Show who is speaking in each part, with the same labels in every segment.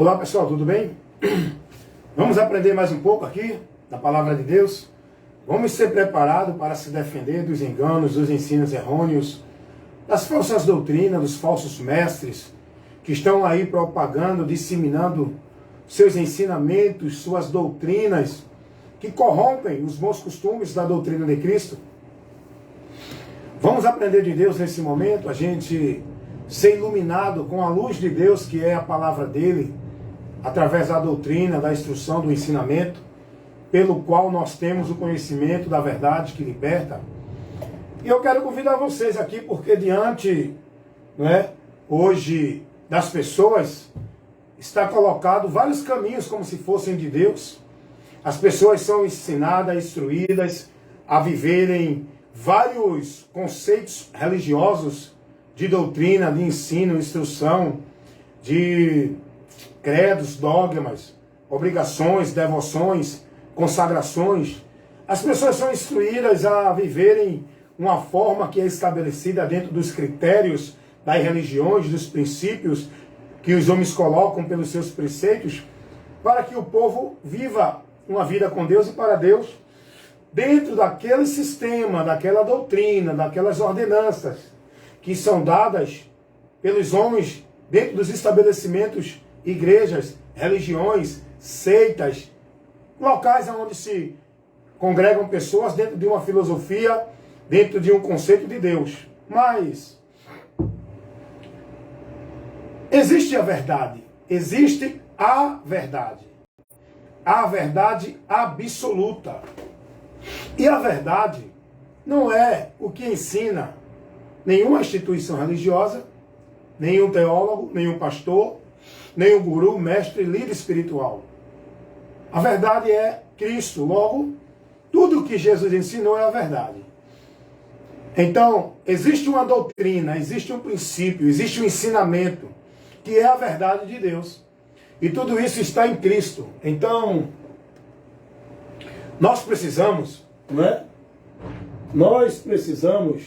Speaker 1: Olá pessoal, tudo bem? Vamos aprender mais um pouco aqui da Palavra de Deus. Vamos ser preparados para se defender dos enganos, dos ensinos errôneos, das falsas doutrinas, dos falsos mestres que estão aí propagando, disseminando seus ensinamentos, suas doutrinas, que corrompem os bons costumes da doutrina de Cristo. Vamos aprender de Deus nesse momento, a gente ser iluminado com a luz de Deus, que é a palavra dele, através da doutrina, da instrução, do ensinamento, pelo qual nós temos o conhecimento da verdade que liberta. E eu quero convidar vocês aqui, porque diante, hoje, das pessoas, está colocado vários caminhos como se fossem de Deus. As pessoas são ensinadas, instruídas a viverem vários conceitos religiosos de doutrina, de ensino, instrução, de credos, dogmas, obrigações, devoções, consagrações. As pessoas são instruídas a viverem uma forma que é estabelecida dentro dos critérios das religiões, dos princípios que os homens colocam pelos seus preceitos, para que o povo viva uma vida com Deus e para Deus, dentro daquele sistema, daquela doutrina, daquelas ordenanças que são dadas pelos homens dentro dos estabelecimentos, igrejas, religiões, seitas, locais onde se congregam pessoas dentro de uma filosofia, dentro de um conceito de Deus. Mas existe a verdade absoluta. E a verdade não é o que ensina nenhuma instituição religiosa, nenhum teólogo, nenhum pastor, nenhum guru, mestre, líder espiritual. A verdade é Cristo. Logo, tudo o que Jesus ensinou é a verdade. Então, existe uma doutrina, existe um princípio, existe um ensinamento, que é a verdade de Deus. E tudo isso está em Cristo. Então, nós precisamos, Nós precisamos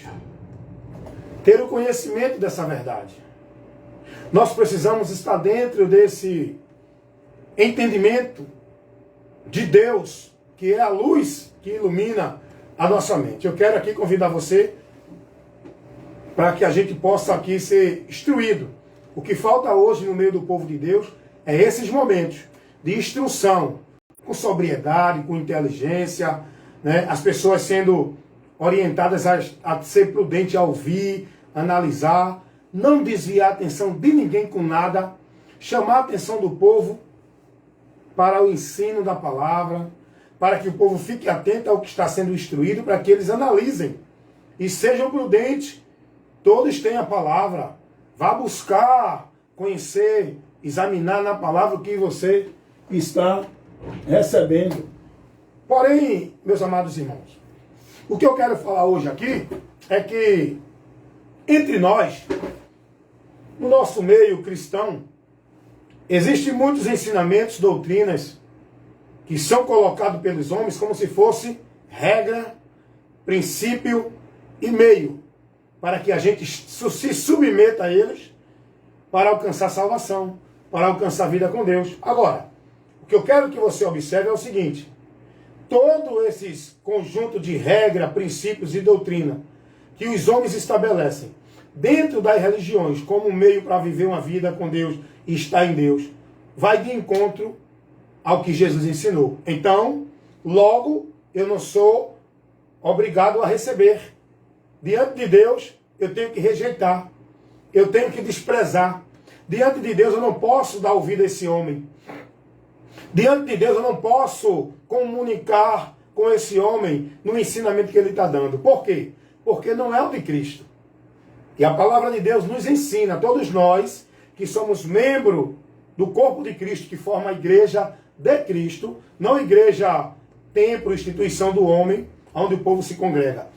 Speaker 1: ter o conhecimento dessa verdade. Nós precisamos estar dentro desse entendimento de Deus, que é a luz que ilumina a nossa mente. Eu quero aqui convidar você para que a gente possa aqui ser instruído. O que falta hoje no meio do povo de Deus é esses momentos de instrução, com sobriedade, com inteligência, as pessoas sendo orientadas a ser prudente, a ouvir, analisar, não desviar a atenção de ninguém com nada, chamar a atenção do povo para o ensino da palavra, para que o povo fique atento ao que está sendo instruído, para que eles analisem e sejam prudentes. Todos têm a palavra. Vá buscar, conhecer, examinar na palavra o que você está recebendo. Porém, meus amados irmãos, o que eu quero falar hoje aqui é que entre nós, no nosso meio cristão, existem muitos ensinamentos, doutrinas, que são colocados pelos homens como se fosse regra, princípio e meio, para que a gente se submeta a eles para alcançar salvação, para alcançar vida com Deus. Agora, o que eu quero que você observe é o seguinte: todo esses conjunto de regra, princípios e doutrina que os homens estabelecem dentro das religiões como meio para viver uma vida com Deus e estar em Deus, vai de encontro ao que Jesus ensinou. Então, logo, eu não sou obrigado a receber. Diante de Deus, eu tenho que rejeitar. Eu tenho que desprezar. Diante de Deus, eu não posso dar ouvido a esse homem. Diante de Deus, eu não posso comunicar com esse homem no ensinamento que ele está dando. Por quê? Porque não é o de Cristo. E a palavra de Deus nos ensina, todos nós que somos membro do corpo de Cristo, que forma a igreja de Cristo, não igreja, templo, instituição do homem, onde o povo se congrega.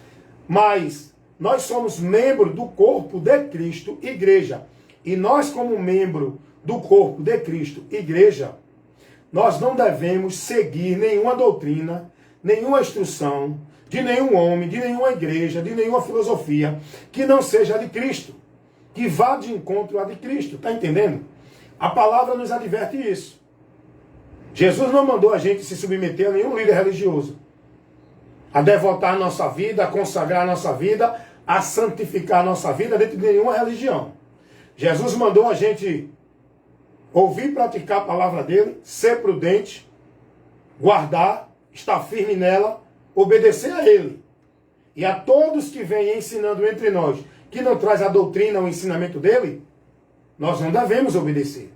Speaker 1: Mas nós somos membro do corpo de Cristo, igreja. E nós, como membro do corpo de Cristo, igreja, nós não devemos seguir nenhuma doutrina, nenhuma instrução de nenhum homem, de nenhuma igreja, de nenhuma filosofia que não seja a de Cristo, que vá de encontro à de Cristo. Está entendendo? A palavra nos adverte isso. Jesus não mandou a gente se submeter a nenhum líder religioso, a devotar a nossa vida, a consagrar a nossa vida, a santificar a nossa vida dentro de nenhuma religião. Jesus mandou a gente ouvir e praticar a palavra dele, ser prudente, guardar, estar firme nela, obedecer a ele. E a todos que vêm ensinando entre nós, que não traz a doutrina, o ensinamento dele, nós não devemos obedecer.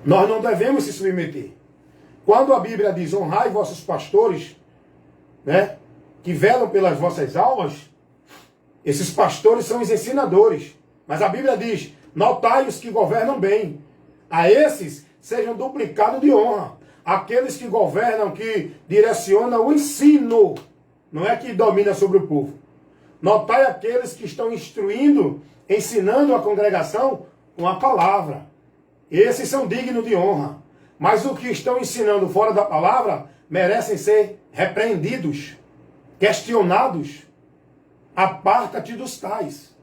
Speaker 1: Nós não devemos se submeter. Quando a Bíblia diz, honrai vossos pastores, né, que velam pelas vossas almas, esses pastores são os ensinadores. Mas a Bíblia diz, notai os que governam bem. A esses sejam duplicados de honra. Aqueles que governam, que direcionam o ensino, não é que domina sobre o povo. Notai aqueles que estão instruindo, ensinando a congregação com a palavra. Esses são dignos de honra. Mas os que estão ensinando fora da palavra merecem ser repreendidos, questionados. Aparta-te dos tais,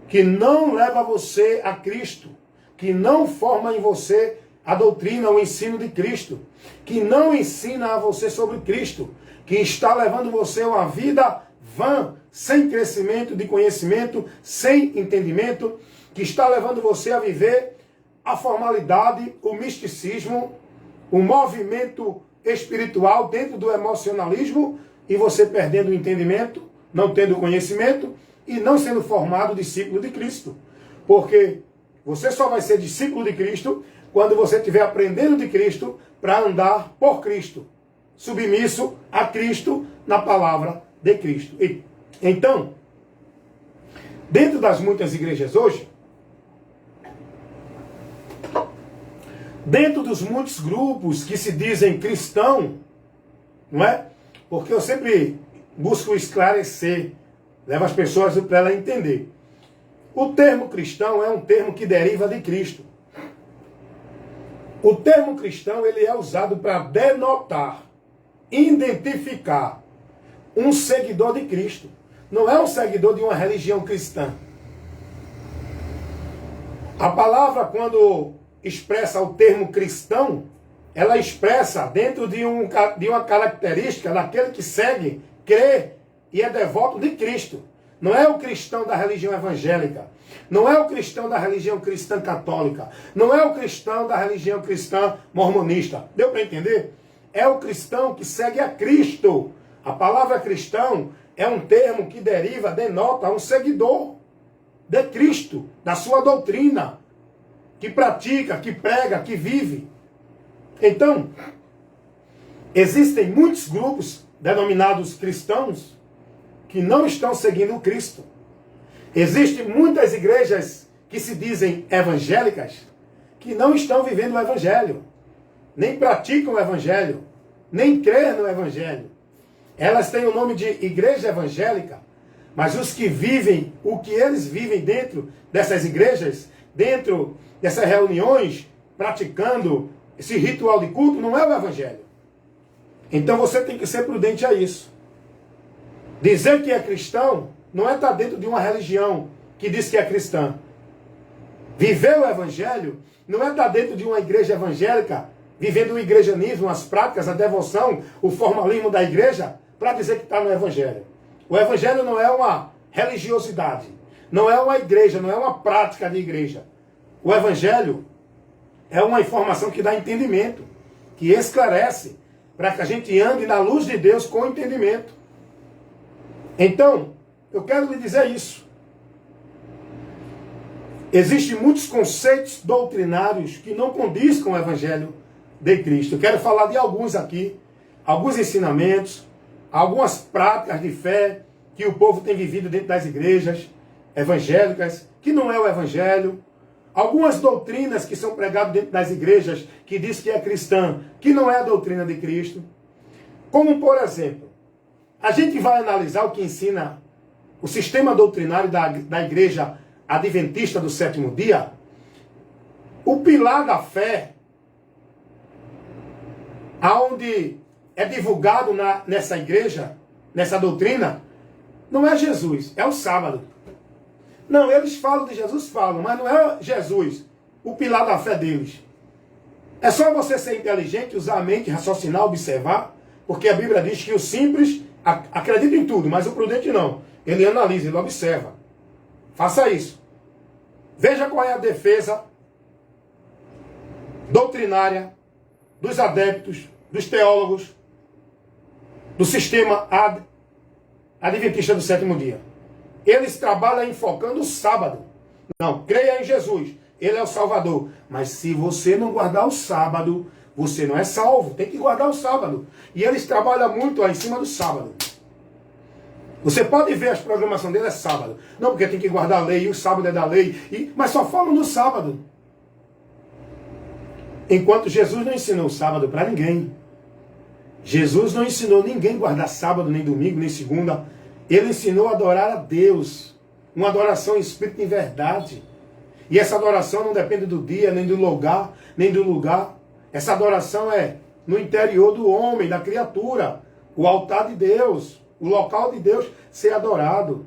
Speaker 1: que não leva você a Cristo, que não forma em você a doutrina, o ensino de Cristo, que não ensina a você sobre Cristo, que está levando você a uma vida vã, sem crescimento de conhecimento, sem entendimento, que está levando você a viver a formalidade, o misticismo, o movimento espiritual dentro do emocionalismo, e você perdendo o entendimento, não tendo conhecimento e não sendo formado discípulo de Cristo. Porque você só vai ser discípulo de Cristo quando você estiver aprendendo de Cristo para andar por Cristo, submisso a Cristo na palavra de Cristo. Então, dentro das muitas igrejas hoje, dentro dos muitos grupos que se dizem cristão, não é? Porque eu sempre busco esclarecer, levo as pessoas para ela entender. O termo cristão é um termo que deriva de Cristo. O termo cristão ele é usado para denotar, identificar um seguidor de Cristo. Não é um seguidor de uma religião cristã. A palavra, quando expressa o termo cristão, ela expressa dentro de uma característica daquele que segue, crê e é devoto de Cristo. Não é o cristão da religião evangélica. Não é o cristão da religião cristã católica. Não é o cristão da religião cristã mormonista. Deu para entender? É o cristão que segue a Cristo. A palavra cristão é um termo que deriva, denota um seguidor de Cristo, da sua doutrina, que pratica, que prega, que vive. Então, existem muitos grupos denominados cristãos que não estão seguindo o Cristo. Existem muitas igrejas que se dizem evangélicas que não estão vivendo o Evangelho, nem praticam o Evangelho, nem creem no Evangelho. Elas têm o nome de igreja evangélica, mas os que vivem, o que eles vivem dentro dessas igrejas, dentro dessas reuniões, praticando esse ritual de culto, não é o Evangelho. Então você tem que ser prudente a isso. Dizer que é cristão não é estar dentro de uma religião que diz que é cristã. Viver o Evangelho não é estar dentro de uma igreja evangélica, vivendo o igrejanismo, as práticas, a devoção, o formalismo da igreja, para dizer que está no Evangelho. O Evangelho não é uma religiosidade, não é uma igreja, não é uma prática de igreja. O Evangelho é uma informação que dá entendimento, que esclarece, para que a gente ande na luz de Deus com entendimento. Então, eu quero lhe dizer isso. Existem muitos conceitos doutrinários que não condizem com o Evangelho de Cristo. Eu quero falar de alguns aqui, alguns ensinamentos, algumas práticas de fé que o povo tem vivido dentro das igrejas evangélicas, que não é o Evangelho. Algumas doutrinas que são pregadas dentro das igrejas, que diz que é cristã, que não é a doutrina de Cristo. Como, por exemplo, a gente vai analisar o que ensina o sistema doutrinário da igreja adventista do sétimo dia. O pilar da fé, aonde é divulgado nessa igreja, nessa doutrina, não é Jesus, é o sábado. Não, eles falam de Jesus, falam, mas não é Jesus. o pilar da fé deles? É só você ser inteligente, usar a mente, raciocinar, observar, porque a Bíblia diz que o simples acredita em tudo, mas o prudente não. Ele analisa, ele observa. Faça isso. Veja qual é a defesa doutrinária dos adeptos, dos teólogos, do sistema adventista do sétimo dia. Eles trabalham enfocando o sábado. Não, creia em Jesus. Ele é o Salvador. Mas se você não guardar o sábado, você não é salvo. Tem que guardar o sábado. E eles trabalham muito lá em cima do sábado. Você pode ver, a programação dele é sábado. Não, porque tem que guardar a lei, e o sábado é da lei. Mas só falam do sábado. Enquanto Jesus não ensinou o sábado para ninguém. Jesus não ensinou ninguém a guardar sábado, nem domingo, nem segunda. Ele ensinou a adorar a Deus. Uma adoração em espírito e em verdade. E essa adoração não depende do dia, nem do lugar, nem do lugar. Essa adoração é no interior do homem, da criatura. O altar de Deus, o local de Deus ser adorado.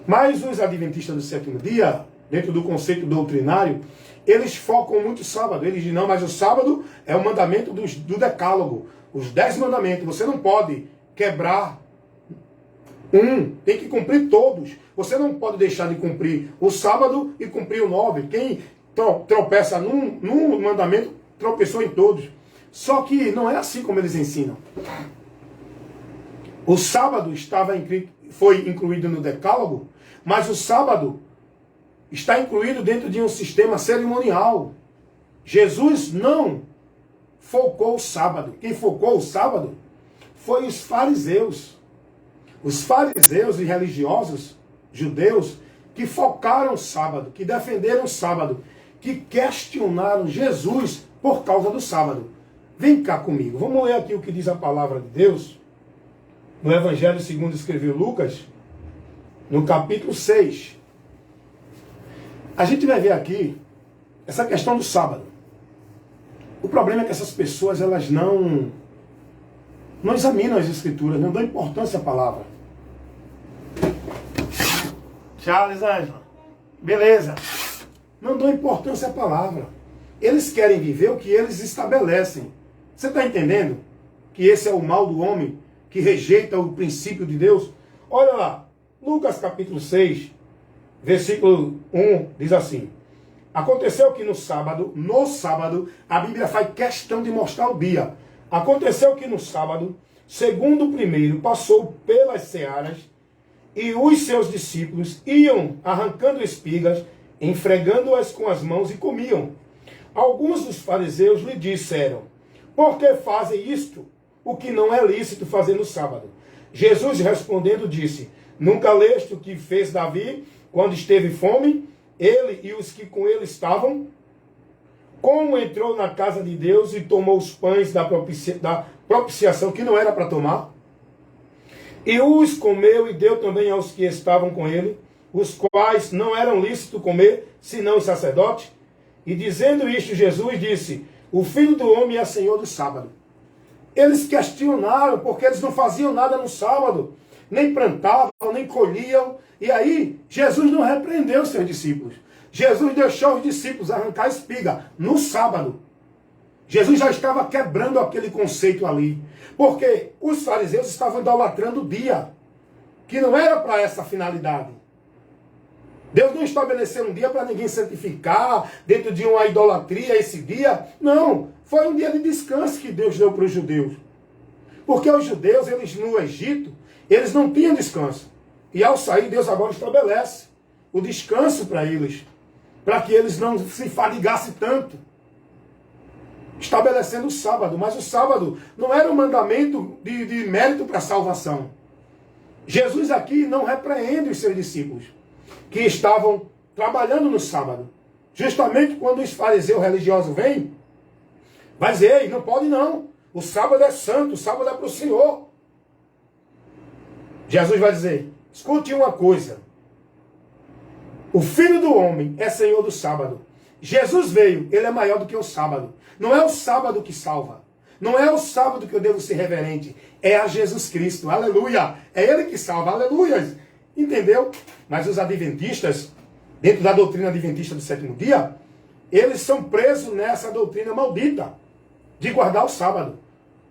Speaker 1: Mas os adventistas do sétimo dia, dentro do conceito doutrinário, eles focam muito o sábado. Eles dizem, não, mas o sábado é o mandamento do decálogo. Os 10 mandamentos. Você não pode quebrar tem que cumprir todos. Você não pode deixar de cumprir o sábado e cumprir o 9. Quem tropeça num mandamento, tropeçou em todos. Só que não é assim como eles ensinam. O sábado foi incluído no decálogo, mas o sábado está incluído dentro de um sistema cerimonial. Jesus não focou o sábado. Quem focou o sábado foi os fariseus. Os fariseus e religiosos judeus que focaram o sábado, que defenderam o sábado, que questionaram Jesus por causa do sábado. Vem cá comigo, vamos ler aqui o que diz a palavra de Deus no Evangelho segundo escreveu Lucas, no capítulo 6. A gente vai ver aqui essa questão do sábado. O problema é que essas pessoas elas não examinam as escrituras, não dão importância à palavra. Charles Angela, beleza. Não dão importância à palavra. Eles querem viver o que eles estabelecem. Você está entendendo? Que esse é o mal do homem, que rejeita o princípio de Deus. Olha lá, Lucas capítulo 6, versículo 1, diz assim. Aconteceu que no sábado, a Bíblia faz questão de mostrar o dia. Aconteceu que no sábado, segundo o primeiro, passou pelas searas, e os seus discípulos iam arrancando espigas, enfregando-as com as mãos e comiam. Alguns dos fariseus lhe disseram, por que fazem isto, o que não é lícito fazer no sábado? Jesus respondendo disse, nunca leste o que fez Davi quando esteve fome, ele e os que com ele estavam? Como entrou na casa de Deus e tomou os pães da propiciação que não era para tomar? E os comeu e deu também aos que estavam com ele, os quais não eram lícito comer, senão os sacerdotes. E dizendo isto, Jesus disse, o Filho do Homem é Senhor do sábado. Eles questionaram, porque eles não faziam nada no sábado, nem plantavam, nem colhiam. E aí, Jesus não repreendeu os seus discípulos. Jesus deixou os discípulos arrancar espiga no sábado. Jesus já estava quebrando aquele conceito ali. Porque os fariseus estavam idolatrando o dia, que não era para essa finalidade. Deus não estabeleceu um dia para ninguém santificar, dentro de uma idolatria esse dia. Não, foi um dia de descanso que Deus deu para os judeus. Porque os judeus, eles no Egito, eles não tinham descanso. E ao sair, Deus agora estabelece o descanso para eles, para que eles não se fadigassem tanto. Estabelecendo o sábado, mas o sábado não era um mandamento de mérito para a salvação. Jesus aqui não repreende os seus discípulos, que estavam trabalhando no sábado. Justamente quando os fariseus religiosos vêm, vai dizer, ei, não pode não, o sábado é santo, o sábado é para o Senhor. Jesus vai dizer, escute uma coisa, o Filho do Homem é Senhor do sábado. Jesus veio, ele é maior do que o sábado. Não é o sábado que salva. Não é o sábado que eu devo ser reverente. É a Jesus Cristo. Aleluia. É ele que salva. Aleluia. Entendeu? Mas os adventistas, dentro da doutrina adventista do sétimo dia, eles são presos nessa doutrina maldita de guardar o sábado.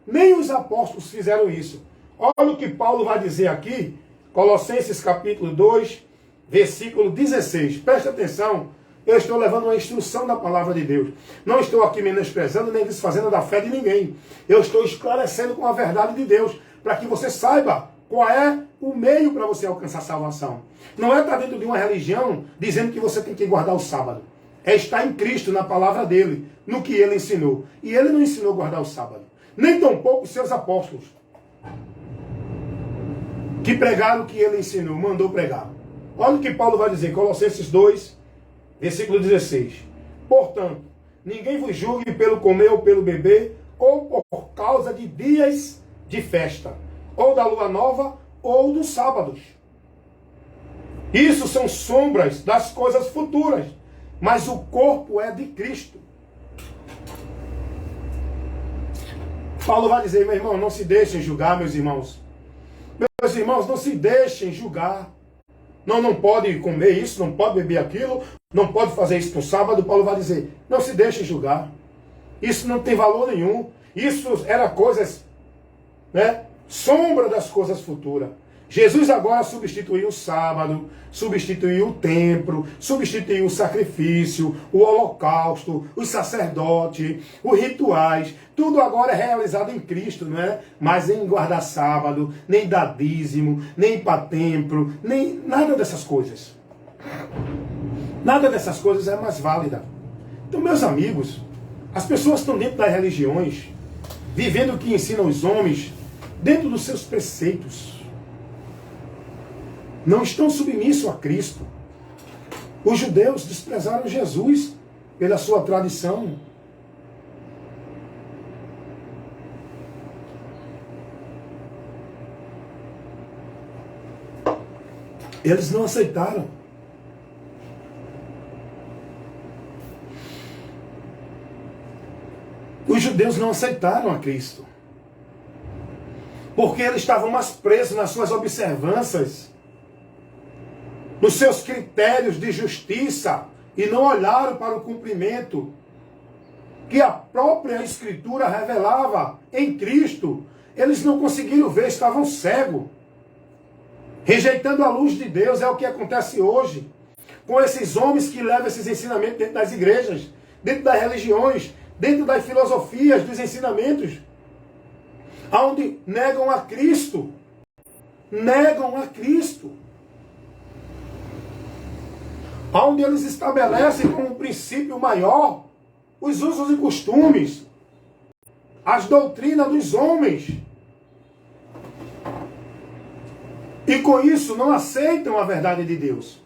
Speaker 1: Nem os apóstolos fizeram isso. Olha o que Paulo vai dizer aqui, Colossenses capítulo 2, versículo 16. Presta atenção, eu estou levando uma instrução da palavra de Deus. Não estou aqui menosprezando nem desfazendo da fé de ninguém. Eu estou esclarecendo com a verdade de Deus, para que você saiba qual é o meio para você alcançar a salvação. Não é estar dentro de uma religião dizendo que você tem que guardar o sábado. É estar em Cristo, na palavra dele, no que ele ensinou. E ele não ensinou a guardar o sábado. Nem tampouco os seus apóstolos, que pregaram o que ele ensinou, mandou pregar. Olha o que Paulo vai dizer, Colossenses 2, versículo 16. Portanto, ninguém vos julgue pelo comer ou pelo beber, ou por causa de dias de festa, ou da lua nova, ou dos sábados. Isso são sombras das coisas futuras, mas o corpo é de Cristo. Paulo vai dizer, meu irmão, não se deixem julgar, meus irmãos. Meus irmãos, não se deixem julgar. Não pode comer isso, não pode beber aquilo, não pode fazer isso no sábado. Paulo vai dizer, não se deixem julgar. Isso não tem valor nenhum. Isso era coisas, né, sombra das coisas futuras. Jesus agora substituiu o sábado, substituiu o templo, substituiu o sacrifício, o holocausto, os sacerdotes, os rituais. Tudo agora é realizado em Cristo, não é? Mas nem guardar sábado, nem dar dízimo, nem ir para templo, nem nada dessas coisas. Nada dessas coisas é mais válida. Então, meus amigos, as pessoas estão dentro das religiões, vivendo o que ensinam os homens, dentro dos seus preceitos. Não estão submissos a Cristo. Os judeus desprezaram Jesus pela sua tradição. Eles não aceitaram. Os judeus não aceitaram a Cristo. Porque eles estavam mais presos nas suas observâncias, nos seus critérios de justiça, e não olharam para o cumprimento que a própria Escritura revelava em Cristo. Eles não conseguiram ver, estavam cegos, rejeitando a luz de Deus. É o que acontece hoje com esses homens que levam esses ensinamentos dentro das igrejas, dentro das religiões, dentro das filosofias, dos ensinamentos, onde negam a Cristo. Negam a Cristo. Onde eles estabelecem como princípio maior os usos e costumes, as doutrinas dos homens. E com isso não aceitam a verdade de Deus.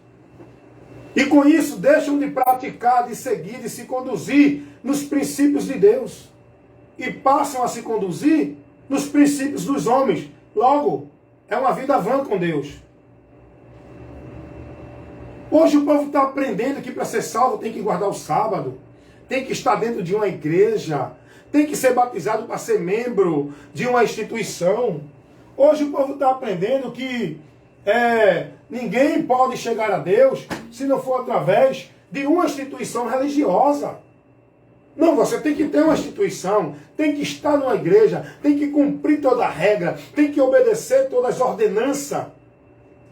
Speaker 1: E com isso deixam de praticar, de seguir, de se conduzir nos princípios de Deus. E passam a se conduzir nos princípios dos homens. Logo, é uma vida vã com Deus. Hoje o povo está aprendendo que para ser salvo tem que guardar o sábado, tem que estar dentro de uma igreja, tem que ser batizado para ser membro de uma instituição. Hoje o povo está aprendendo que ninguém pode chegar a Deus se não for através de uma instituição religiosa. Não, você tem que ter uma instituição, tem que estar numa igreja, tem que cumprir toda a regra, tem que obedecer todas as ordenanças.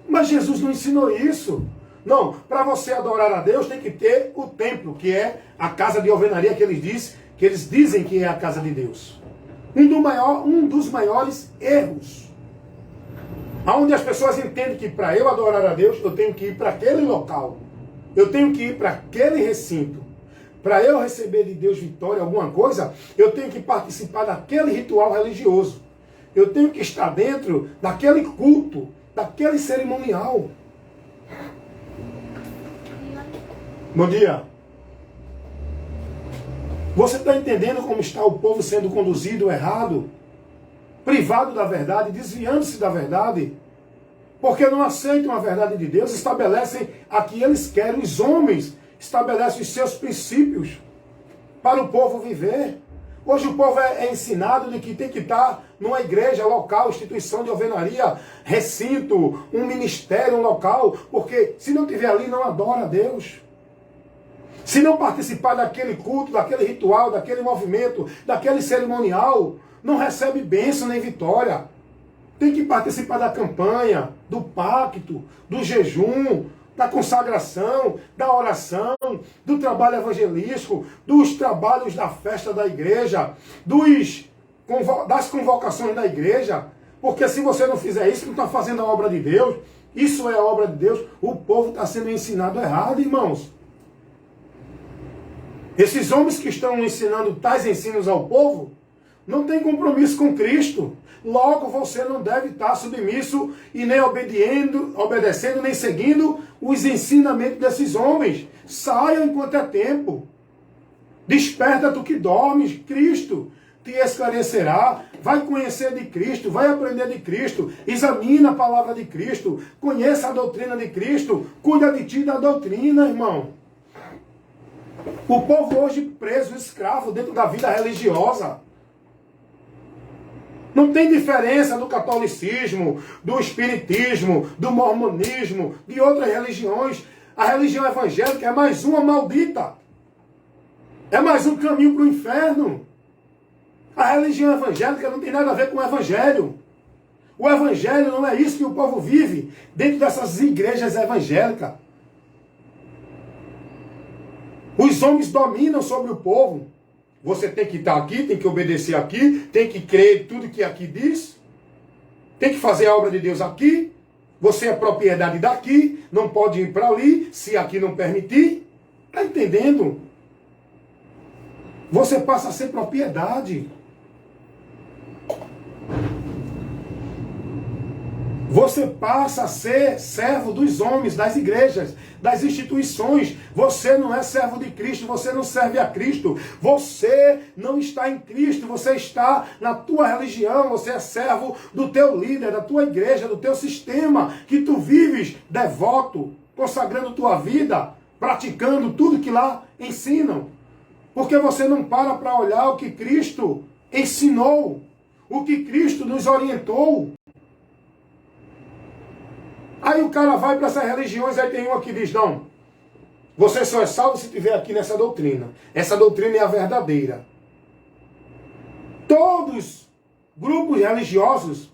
Speaker 1: Mas Jesus não ensinou isso. Não, para você adorar a Deus tem que ter o templo, que é a casa de alvenaria que eles dizem que é a casa de Deus. Um dos maiores erros. Onde as pessoas entendem que para eu adorar a Deus, eu tenho que ir para aquele local. Eu tenho que ir para aquele recinto. Para eu receber de Deus vitória, alguma coisa, eu tenho que participar daquele ritual religioso. Eu tenho que estar dentro daquele culto, daquele cerimonial. Bom dia. Você está entendendo como está o povo sendo conduzido errado? Privado da verdade, desviando-se da verdade? Porque não aceitam a verdade de Deus, estabelecem a que eles querem. Os homens estabelecem os seus princípios para o povo viver. Hoje o povo é ensinado de que tem que estar numa igreja local, instituição de alvenaria, recinto, um ministério, um local, porque se não estiver ali não adora a Deus. Se não participar daquele culto, daquele ritual, daquele movimento, daquele cerimonial, não recebe bênção nem vitória. Tem que participar da campanha, do pacto, do jejum, da consagração, da oração, do trabalho evangelístico, dos trabalhos da festa da igreja, das convocações da igreja. Porque se você não fizer isso, não está fazendo a obra de Deus. Isso é a obra de Deus. O povo está sendo ensinado errado, irmãos. Esses homens que estão ensinando tais ensinos ao povo, não têm compromisso com Cristo. Logo, você não deve estar submisso e nem obedecendo, nem seguindo os ensinamentos desses homens. Saia enquanto é tempo. Desperta tu que dormes. Cristo te esclarecerá. Vai conhecer de Cristo, vai aprender de Cristo. Examina a palavra de Cristo. Conheça a doutrina de Cristo. Cuida de ti da doutrina, irmão. O povo hoje preso, escravo dentro da vida religiosa. Não tem diferença do catolicismo, do espiritismo, do mormonismo, de outras religiões. A religião evangélica é mais uma maldita. É mais um caminho para o inferno. A religião evangélica não tem nada a ver com o evangelho. O evangelho não é isso que o povo vive dentro dessas igrejas evangélicas. Os homens dominam sobre o povo. Você tem que estar aqui, tem que obedecer aqui, tem que crer em tudo que aqui diz, tem que fazer a obra de Deus aqui, você é propriedade daqui, não pode ir para ali, se aqui não permitir. Está entendendo? Você passa a ser propriedade. Você passa a ser servo dos homens, das igrejas, das instituições. Você não é servo de Cristo, você não serve a Cristo. Você não está em Cristo, você está na tua religião, você é servo do teu líder, da tua igreja, do teu sistema, que tu vives devoto, consagrando tua vida, praticando tudo que lá ensinam. Porque você não para olhar o que Cristo ensinou, o que Cristo nos orientou. Aí o cara vai para essas religiões, aí tem uma que diz, não, você só é salvo se estiver aqui nessa doutrina. Essa doutrina é a verdadeira. Todos grupos religiosos,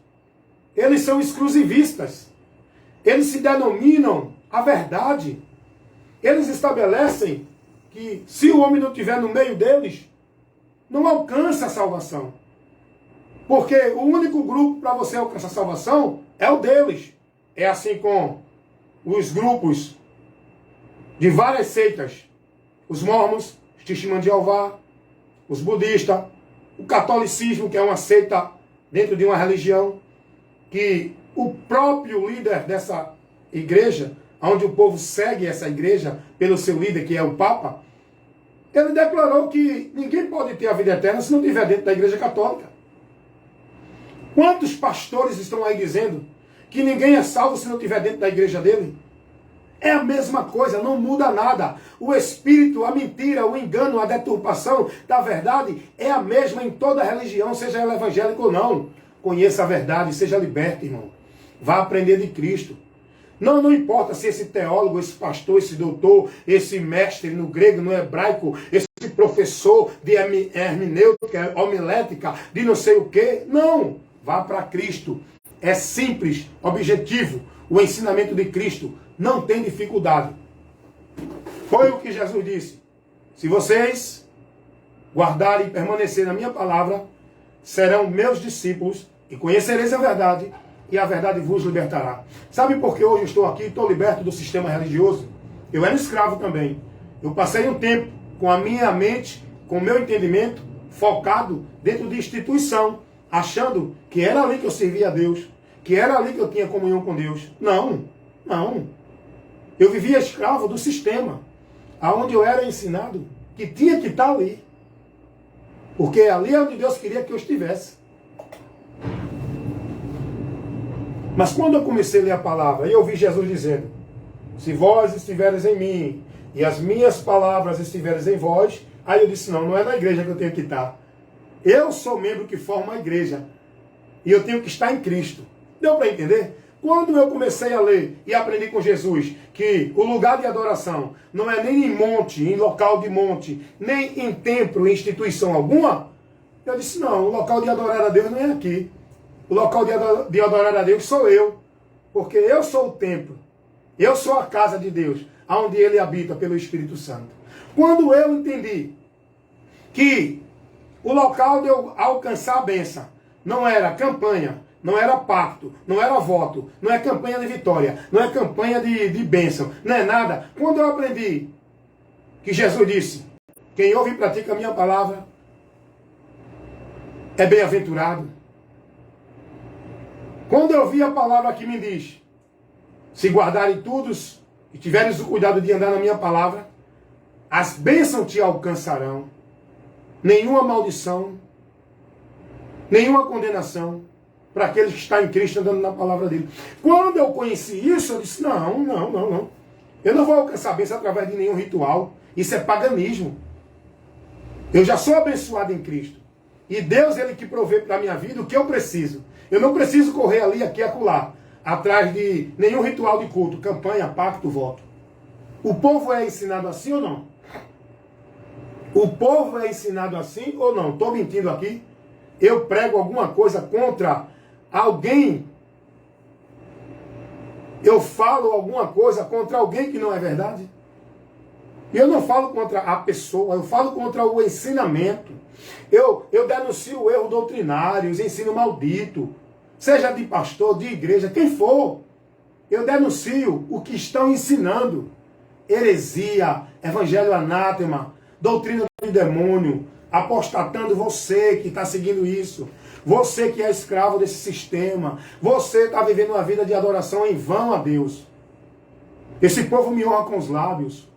Speaker 1: eles são exclusivistas. Eles se denominam a verdade. Eles estabelecem que se o homem não estiver no meio deles, não alcança a salvação. Porque o único grupo para você alcançar a salvação é o deles. É assim com os grupos de várias seitas. Os mormons, os testemunhos de Jeová, os budistas, o catolicismo, que é uma seita dentro de uma religião, que o próprio líder dessa igreja, onde o povo segue essa igreja pelo seu líder, que é o Papa, ele declarou que ninguém pode ter a vida eterna se não estiver dentro da igreja católica. Quantos pastores estão aí dizendo que ninguém é salvo se não estiver dentro da igreja dele? É a mesma coisa, não muda nada. O espírito, a mentira, o engano, a deturpação da verdade é a mesma em toda religião, seja ela evangélica ou não. Conheça a verdade, seja liberto, irmão. Vá aprender de Cristo. Não importa se esse teólogo, esse pastor, esse doutor, esse mestre no grego, no hebraico, esse professor de hermenêutica, homilética, de não sei o quê. Não, vá para Cristo. É simples, objetivo, o ensinamento de Cristo. Não tem dificuldade. Foi o que Jesus disse. Se vocês guardarem e permanecerem na minha palavra, serão meus discípulos e conhecereis a verdade, e a verdade vos libertará. Sabe por que hoje eu estou aqui, estou liberto do sistema religioso? Eu era escravo também. Eu passei um tempo com a minha mente, com o meu entendimento, focado dentro de instituição, achando que era ali que eu servia a Deus, que era ali que eu tinha comunhão com Deus. Não. Eu vivia escravo do sistema, aonde eu era ensinado que tinha que estar ali. Porque ali é onde Deus queria que eu estivesse. Mas quando eu comecei a ler a palavra, eu ouvi Jesus dizendo, se vós estiveres em mim, e as minhas palavras estiveres em vós, aí eu disse, não é na igreja que eu tenho que estar. Eu sou membro que forma a igreja. E eu tenho que estar em Cristo. Deu para entender? Quando eu comecei a ler e aprendi com Jesus que o lugar de adoração não é nem em monte, em local de monte, nem em templo, em instituição alguma, eu disse, não, o local de adorar a Deus não é aqui. O local de adorar a Deus sou eu, porque eu sou o templo. Eu sou a casa de Deus, onde Ele habita pelo Espírito Santo. Quando eu entendi que o local de eu alcançar a bênção não era campanha, não era pacto, não era voto, não é campanha de vitória, não é campanha de bênção, não é nada. Quando eu aprendi que Jesus disse, quem ouve e pratica a minha palavra é bem-aventurado. Quando eu vi a palavra que me diz, se guardarem todos e tiveres o cuidado de andar na minha palavra, as bênçãos te alcançarão. Nenhuma maldição, nenhuma condenação para aqueles que estão em Cristo andando na palavra dele. Quando eu conheci isso, eu disse, não. Eu não vou alcançar a bênção através de nenhum ritual. Isso é paganismo. Eu já sou abençoado em Cristo. E Deus, Ele que provê para a minha vida o que eu preciso. Eu não preciso correr ali, aqui e acolá, atrás de nenhum ritual de culto, campanha, pacto, voto. O povo é ensinado assim ou não? O povo é ensinado assim ou não? Estou mentindo aqui? Eu prego alguma coisa contra alguém? Eu falo alguma coisa contra alguém que não é verdade? Eu não falo contra a pessoa, eu falo contra o ensinamento. Eu denuncio erro doutrinário, ensino maldito. Seja de pastor, de igreja, quem for. Eu denuncio o que estão ensinando. Heresia, evangelho anátema, doutrina do demônio, apostatando você que está seguindo isso. Você que é escravo desse sistema. Você está vivendo uma vida de adoração em vão a Deus. Esse povo me honra com os lábios,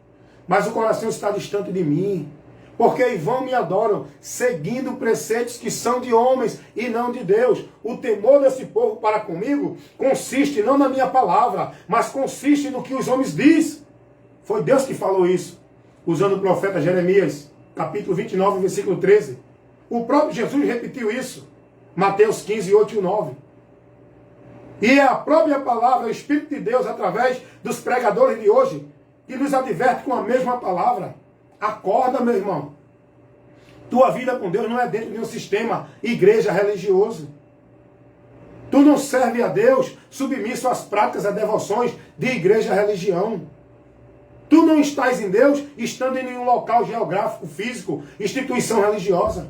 Speaker 1: mas o coração está distante de mim. Porque em vão me adoram, seguindo preceitos que são de homens e não de Deus. O temor desse povo para comigo consiste não na minha palavra, mas consiste no que os homens dizem. Foi Deus que falou isso, usando o profeta Jeremias, capítulo 29, versículo 13. O próprio Jesus repetiu isso, Mateus 15, 8 e 9. E é a própria palavra, o Espírito de Deus, através dos pregadores de hoje, que nos adverte com a mesma palavra. Acorda, meu irmão. Tua vida com Deus não é dentro de um sistema igreja religioso. Tu não serve a Deus submisso às práticas, às devoções de igreja religião. Tu não estás em Deus estando em nenhum local geográfico, físico, instituição religiosa.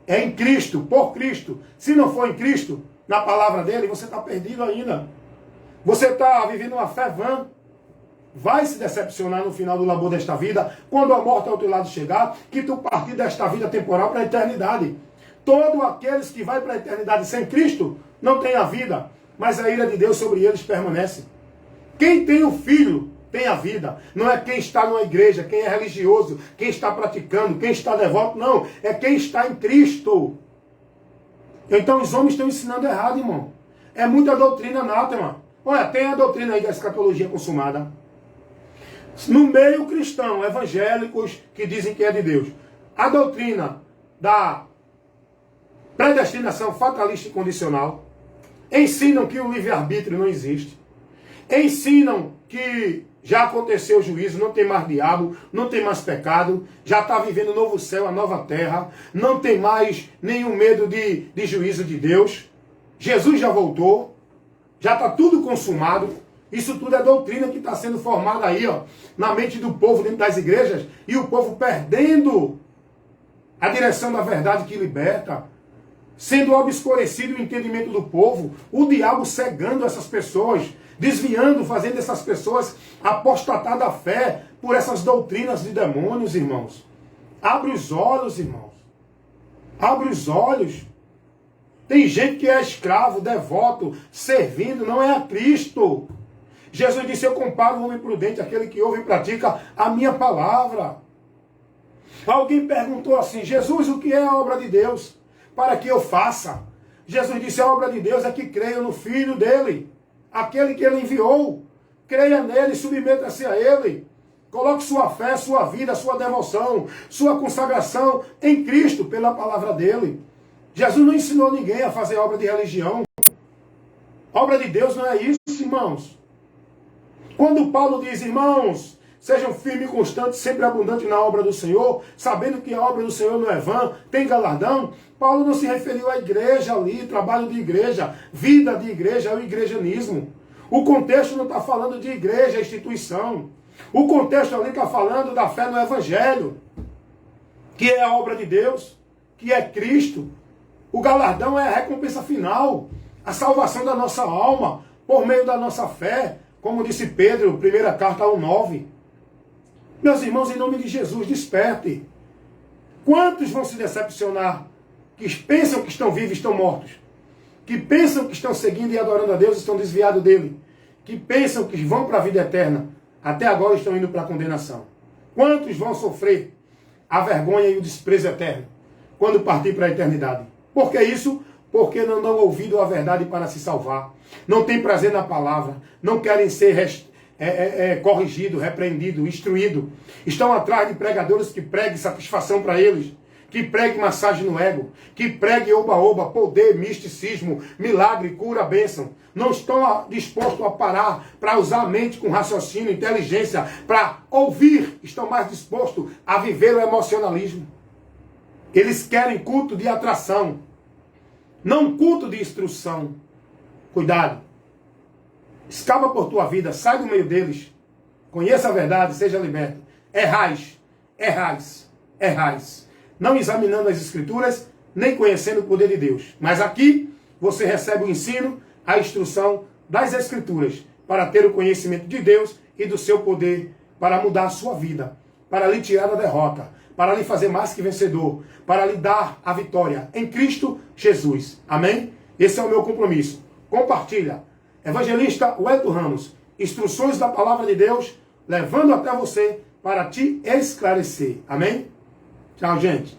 Speaker 1: É em Cristo, por Cristo. Se não for em Cristo, na palavra dele, você está perdido ainda. Você está vivendo uma fé vã. Vai se decepcionar no final do labor desta vida, quando a morte ao teu lado chegar, que tu partir desta vida temporal para a eternidade. Todos aqueles que vão para a eternidade sem Cristo, não têm a vida, mas a ira de Deus sobre eles permanece. Quem tem o Filho, tem a vida. Não é quem está numa igreja, quem é religioso, quem está praticando, quem está devoto, não. É quem está em Cristo. Então os homens estão ensinando errado, irmão. É muita doutrina anátema. Olha, tem a doutrina aí da escatologia consumada. No meio cristão, evangélicos que dizem que é de Deus. A doutrina da predestinação fatalista e condicional. Ensinam que o livre-arbítrio não existe. Ensinam que já aconteceu o juízo, não tem mais diabo, não tem mais pecado, já está vivendo o novo céu, a nova terra, não tem mais nenhum medo de juízo de Deus. Jesus já voltou, já está tudo consumado. Isso tudo é doutrina que está sendo formada aí, ó, na mente do povo dentro das igrejas, e o povo perdendo a direção da verdade que liberta, sendo obscurecido o entendimento do povo, o diabo cegando essas pessoas, desviando, fazendo essas pessoas apostatar da fé por essas doutrinas de demônios, irmãos. Abre os olhos, irmãos. Abre os olhos. Tem gente que é escravo, devoto, servindo, não é a Cristo. Jesus disse, eu comparo o homem prudente, aquele que ouve e pratica a minha palavra. Alguém perguntou assim, Jesus, o que é a obra de Deus? Para que eu faça? Jesus disse, a obra de Deus é que creia no Filho dele, aquele que ele enviou. Creia nele, submeta-se a ele. Coloque sua fé, sua vida, sua devoção, sua consagração em Cristo, pela palavra dele. Jesus não ensinou ninguém a fazer obra de religião. Obra de Deus não é isso, irmãos. Quando Paulo diz, irmãos, sejam firmes e constantes, sempre abundantes na obra do Senhor, sabendo que a obra do Senhor não é vã, tem galardão, Paulo não se referiu à igreja ali, trabalho de igreja, vida de igreja, ao igrejismo. O contexto não está falando de igreja, instituição. O contexto ali está falando da fé no Evangelho, que é a obra de Deus, que é Cristo. O galardão é a recompensa final, a salvação da nossa alma, por meio da nossa fé, como disse Pedro, primeira carta 1:9. Meus irmãos, em nome de Jesus, desperte. Quantos vão se decepcionar, que pensam que estão vivos e estão mortos? Que pensam que estão seguindo e adorando a Deus e estão desviados dele? Que pensam que vão para a vida eterna, até agora estão indo para a condenação? Quantos vão sofrer a vergonha e o desprezo eterno quando partir para a eternidade? Por que isso? Porque não dão ouvido à verdade para se salvar. Não têm prazer na palavra. Não querem ser corrigido, repreendido, instruído. Estão atrás de pregadores que preguem satisfação para eles, que preguem massagem no ego, que preguem oba-oba, poder, misticismo, milagre, cura, bênção. Não estão dispostos a parar para usar a mente com raciocínio, inteligência, para ouvir. Estão mais dispostos a viver o emocionalismo. Eles querem culto de atração, não culto de instrução. Cuidado. Escapa por tua vida, sai do meio deles. Conheça a verdade, seja liberto. Errais, errais, errais. Não examinando as Escrituras, nem conhecendo o poder de Deus. Mas aqui você recebe o ensino, a instrução das Escrituras, para ter o conhecimento de Deus e do seu poder, para mudar a sua vida, para lhe tirar da derrota, para lhe fazer mais que vencedor, para lhe dar a vitória em Cristo Jesus. Amém? Esse é o meu compromisso. Compartilha. Evangelista Wellington Ramos, instruções da palavra de Deus, levando até você para te esclarecer. Amém? Tchau, gente.